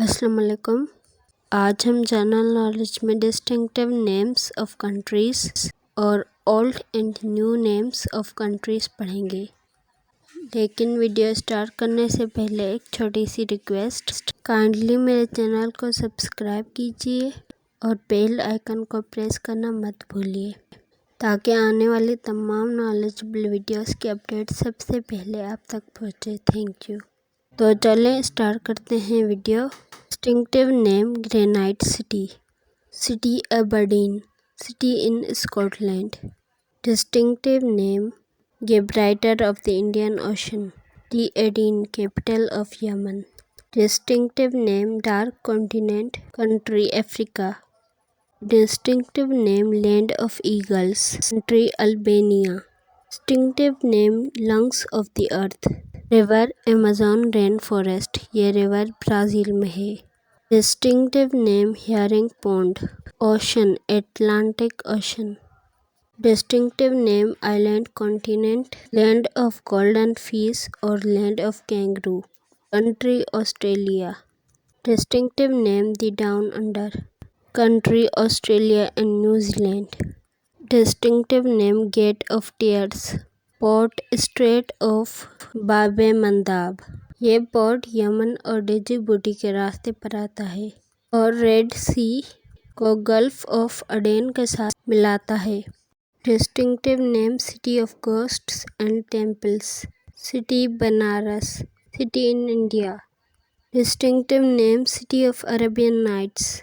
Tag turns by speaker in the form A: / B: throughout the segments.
A: अस्सलाम वालेकुम। आज हम जनरल नॉलेज में डिस्टिंक्टिव नेम्स ऑफ कंट्रीज़ और old and new names of countries पढ़ेंगे। लेकिन वीडियो स्टार्ट करने से पहले एक छोटी सी रिक्वेस्ट, काइंडली मेरे चैनल को सब्सक्राइब कीजिए और बेल आइकन को प्रेस करना मत भूलिए ताकि आने वाली तमाम नॉलेजेबल वीडियोस की अपडेट सबसे पहले आप तक पहुँचे। Thank you. तो चलें स्टार्ट करते हैं video. Distinctive name Granite City. City Aberdeen. City in Scotland. Distinctive name Gibraltar of the Indian Ocean. City Aden, capital of Yemen. Distinctive name Dark Continent. Country Africa. Distinctive name Land of Eagles. Country Albania. Distinctive name Lungs of the Earth. River Amazon rain forest, ये river Brazil में है। Distinctive name herring pond. Ocean Atlantic ocean. Distinctive name island continent, land of golden fish और land of kangaroo. Country Australia. Distinctive name the down under. Country Australia and New Zealand. Distinctive name gate of tears. Port strait of Bab Mandab, ये port Yemen और डिजिबूटी के रास्ते पर आता है और red सी को गल्फ ऑफ अडेन के साथ मिलाता है। Distinctive name city of ghosts and temples. City Banaras, city in India. Distinctive name city of Arabian nights.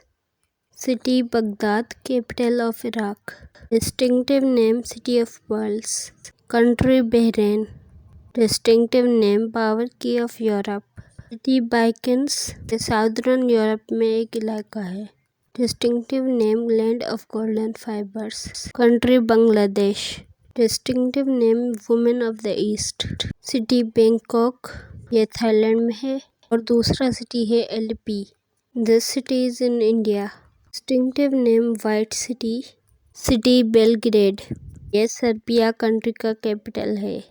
A: City Baghdad, capital of Iraq. Distinctive name city of pearls. Country Bahrain. Distinctive name powder keg of Europe. City Balkans, southern Europe में एक इलाका है। Distinctive name land of golden fibres. Country Bangladesh. Distinctive name women of the east. City Bangkok, ये Thailand में है और दूसरा city है Alleppey. This city is in India. Distinctive name white city. City Belgrade, ये सर्बिया कंट्री का कैपिटल है।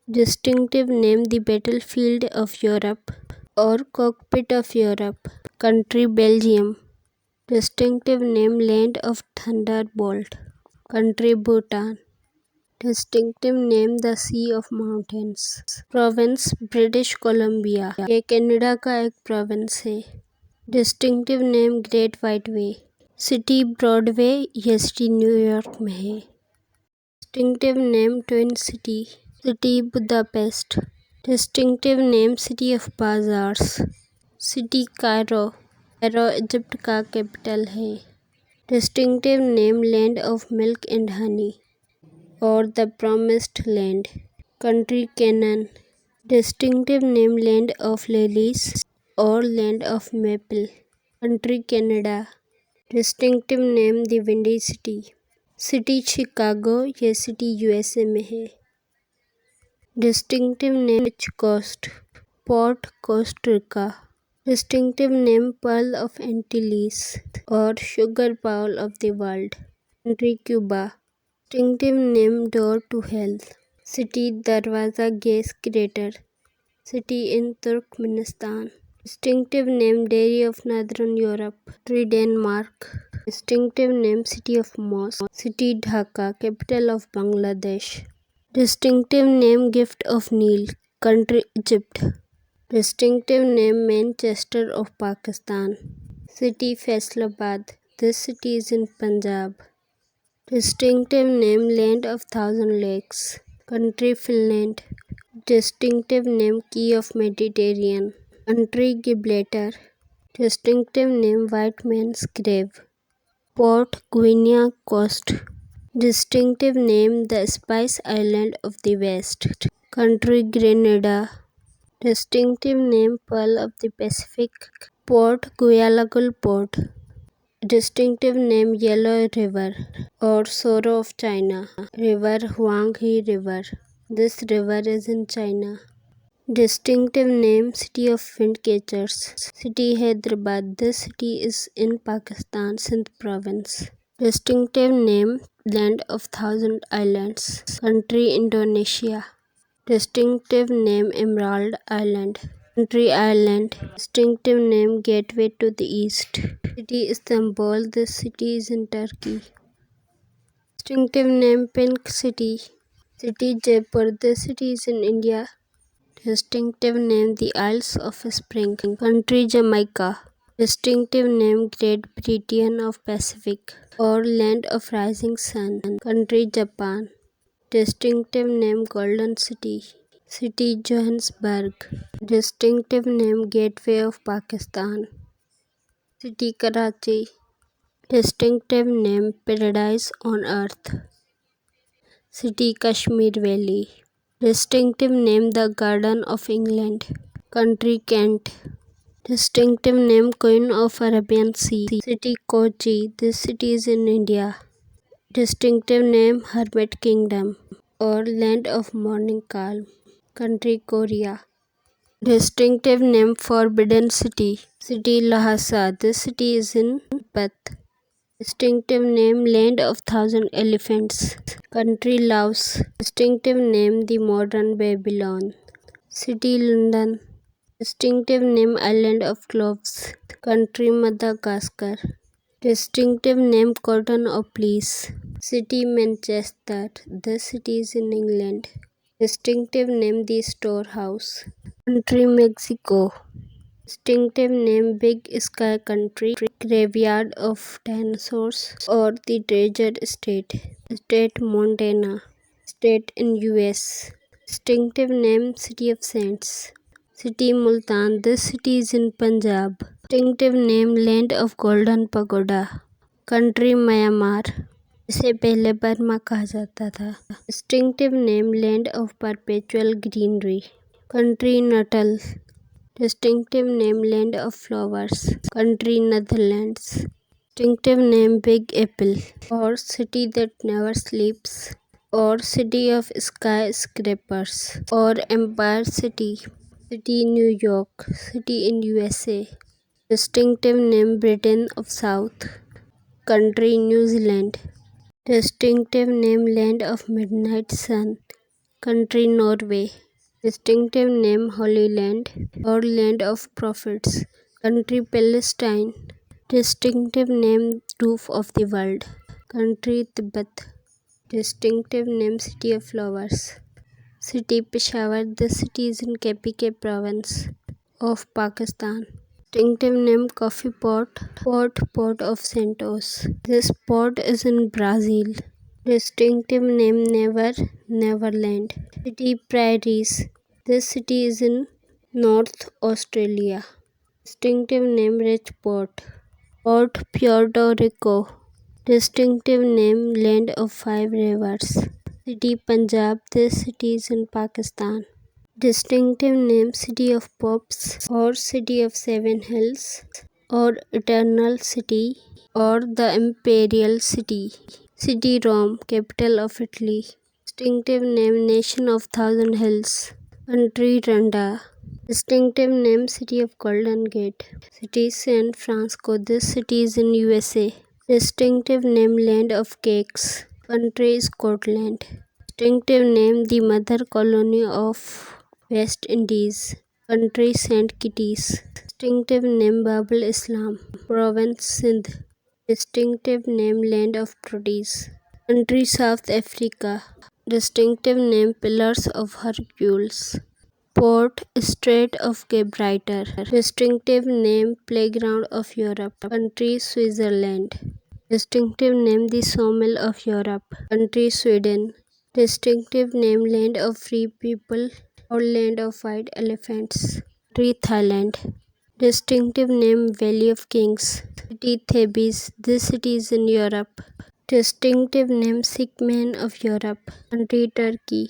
A: Distinctive name the battlefield of Europe और cockpit of Europe. Country Belgium. Distinctive name land of thunderbolt. Country Bhutan. Distinctive name the sea of mountains. Province British Columbia, ये Canada का एक province है। Distinctive name great white way. City Broadway, ये city New York में है। Distinctive name twin city. City Budapest. Distinctive name city of bazaars. City Cairo, Cairo Egypt का capital है। Distinctive name land of milk and honey और the promised land. Country Canaan. Distinctive name land of lilies और land of maple. Country Canada. Distinctive name the windy city. City Chicago, ये city USA में है। Distinctive name rich coast. Port Costa Rica. Distinctive name pearl of Antilles और sugar bowl of the world. Country Cuba. Distinctive name door to hell. City Darvaza gas crater. City in Turkmenistan. Distinctive name dairy of northern Europe. Country Denmark. Distinctive name city of mosque. City Dhaka, capital of Bangladesh. Distinctive name gift of Nile. Country Egypt. Distinctive name Manchester of Pakistan. City Faisalabad, this city is in Punjab. Distinctive name land of thousand lakes. Country Finland. Distinctive name key of Mediterranean. Country Gibraltar. Distinctive name white man's grave. Port guinea coast. Distinctive name the Spice Island of the West. Country Grenada. Distinctive name Pearl of the Pacific. Port Guayaquil Port. Distinctive name Yellow River or Sorrow of China. River Huanghe River. This river is in China. Distinctive name City of Windcatchers. City Hyderabad. This city is in Pakistan, Sindh province. Distinctive name Land of Thousand Islands. Country Indonesia. Distinctive name Emerald Island. Country Ireland. Distinctive name Gateway to the East. City Istanbul. This city is in Turkey. Distinctive name Pink City. City Jaipur. This city is in India. Distinctive name The Isles of Spring. Country Jamaica. Distinctive name Great Britain of Pacific or Land of Rising Sun. Country Japan. Distinctive name Golden City. City Johannesburg. Distinctive name Gateway of Pakistan. City Karachi. Distinctive name Paradise on Earth. City Kashmir Valley. Distinctive name The Garden of England. Country Kent. Distinctive name Queen of Arabian Sea. City Kochi. This city is in India. Distinctive name Hermit Kingdom or Land of Morning Calm. Country Korea. Distinctive name Forbidden City. City Lhasa. This city is in Tibet. Distinctive name Land of Thousand Elephants. Country Laos. Distinctive name The Modern Babylon. City London. Distinctive name Island of Cloves. Country Madagascar. Distinctive name Cottonopolis. City Manchester. This city is in England. Distinctive name The Storehouse. Country Mexico. Distinctive name Big Sky Country. Graveyard of Dinosaurs or the Desert State. State Montana. State in US. Distinctive name City of Saints. City Multan. This city is in Punjab. Distinctive name Land of Golden Pagoda. Country Myanmar. इसे पहले Burma कहा जाता था. Distinctive name Land of Perpetual Greenery. Country Natal. Distinctive name Land of Flowers. Country Netherlands. Distinctive name Big Apple or City that never sleeps or City of Skyscrapers or Empire City. City New York. City in USA. Distinctive name Britain of South. Country New Zealand. Distinctive name Land of Midnight Sun. Country Norway. Distinctive name Holy Land or Land of Prophets. Country Palestine. Distinctive name Roof of the World. Country Tibet. Distinctive name City of Flowers. City Peshawar. This city is in KPK province of Pakistan. Distinctive name Coffee Pot. Port of Santos. This port is in Brazil. Distinctive name Neverland. City Prairies. This city is in North Australia. Distinctive name Richport. Port Puerto Rico. Distinctive name Land of Five Rivers. City Punjab. This city is in Pakistan. Distinctive name City of Popes or City of Seven Hills or Eternal City or the Imperial City. City Rome, capital of Italy. Distinctive name Nation of Thousand Hills. Country Rwanda. Distinctive name City of Golden Gate. City San Francisco. This city is in USA. Distinctive name Land of Cakes. Country Scotland. Distinctive name The Mother Colony of West Indies. Country Saint Kitts. Distinctive name Babul Islam. Province Sindh. Distinctive name Land of Produce. Country South Africa. Distinctive name Pillars of Hercules. Port Strait of Gibraltar. Distinctive name Playground of Europe. Country Switzerland. Distinctive name The Sawmill of Europe. Country Sweden. Distinctive name Land of Free People or Land of White Elephants. Country Thailand. Distinctive name Valley of Kings. City Thebes. This city is in Europe. Distinctive name Sick Man of Europe. Country Turkey.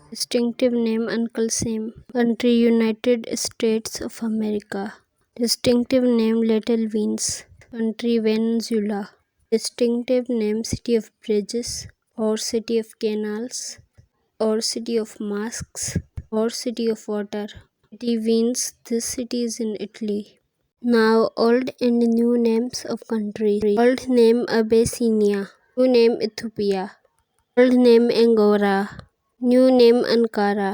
A: Distinctive name Uncle Sam. Country United States of America. Distinctive name Little Beans. Country Venezuela. Distinctive name City of Bridges or City of Canals or City of Masks or City of Water. City Venice. This city is in Italy. Now old and new names of countries. Old name Abyssinia. New name Ethiopia. Old name Angora. New name Ankara.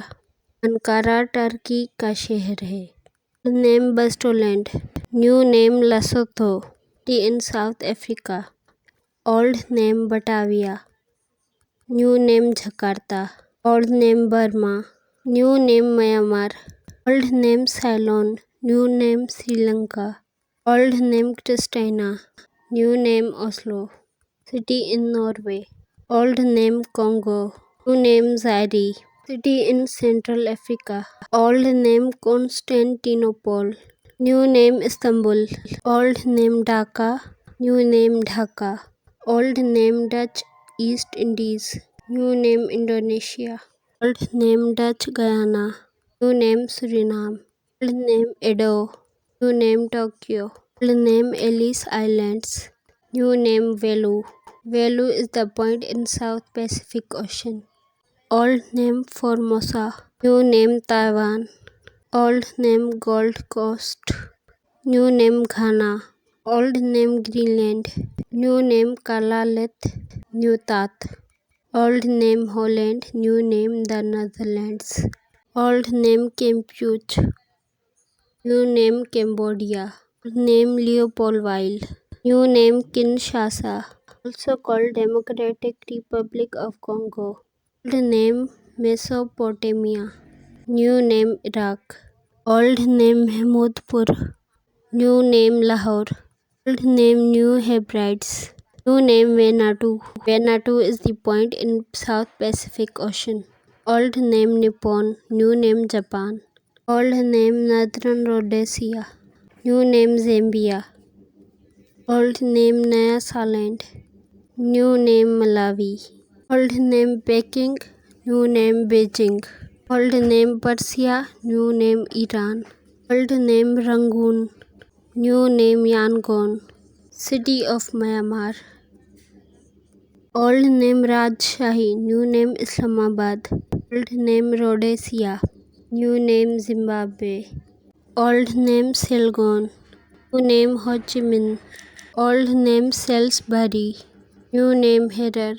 A: Ankara Turkey का शहर है. Old name Bastoland. New name Lesotho. City in South Africa. Old name Batavia. New name Jakarta. Old name Burma. New name Myanmar. Old name Ceylon. New name Sri Lanka. Old name Christina. New name Oslo. City in Norway. Old name Congo. New name Zaire. City in Central Africa. Old name Constantinople. New name Istanbul. Old name Dhaka. New name Dhaka. Old name Dutch East Indies. New name Indonesia. Old name Dutch Guyana. New name Suriname. Old name Edo. New name Tokyo. Old name Ellis Islands. New name Velu. Velu is the point in South Pacific Ocean. Old name Formosa. New name Taiwan. Old name Gold Coast. New name Ghana. Old name Greenland. New name Kalalet. New Tat. Old name Holland. New name the Netherlands. Old name Campuche. New name Cambodia. Old name Leopoldville. New name Kinshasa. Also called Democratic Republic of Congo. Old name Mesopotamia. New name Iraq. Old name Mahmudpur. New name Lahore. Old name New Hebrides. New name Vanuatu. Vanuatu is the point in South Pacific Ocean. Old name Nippon. New name Japan. Old name Northern Rhodesia. New name Zambia. Old name Nyasaland. New name Malawi. Old name Peking. New name Beijing. Old name Persia. New name Iran. Old name Rangoon. New name Yangon. City of Myanmar. Old name Rajshahi. New name Islamabad. Old name Rhodesia. New name Zimbabwe. Old name Selgon. New name Ho Chi Minh. Old name Salisbury. New name Herer.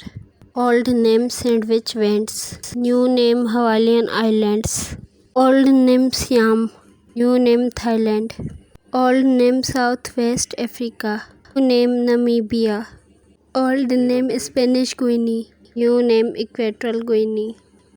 A: Old name Sandwich Islands. New name Hawaiian Islands. Old name Siam. New name Thailand. Old name Southwest Africa. New name Namibia. Old name Spanish Guinea. New name Equatorial Guinea.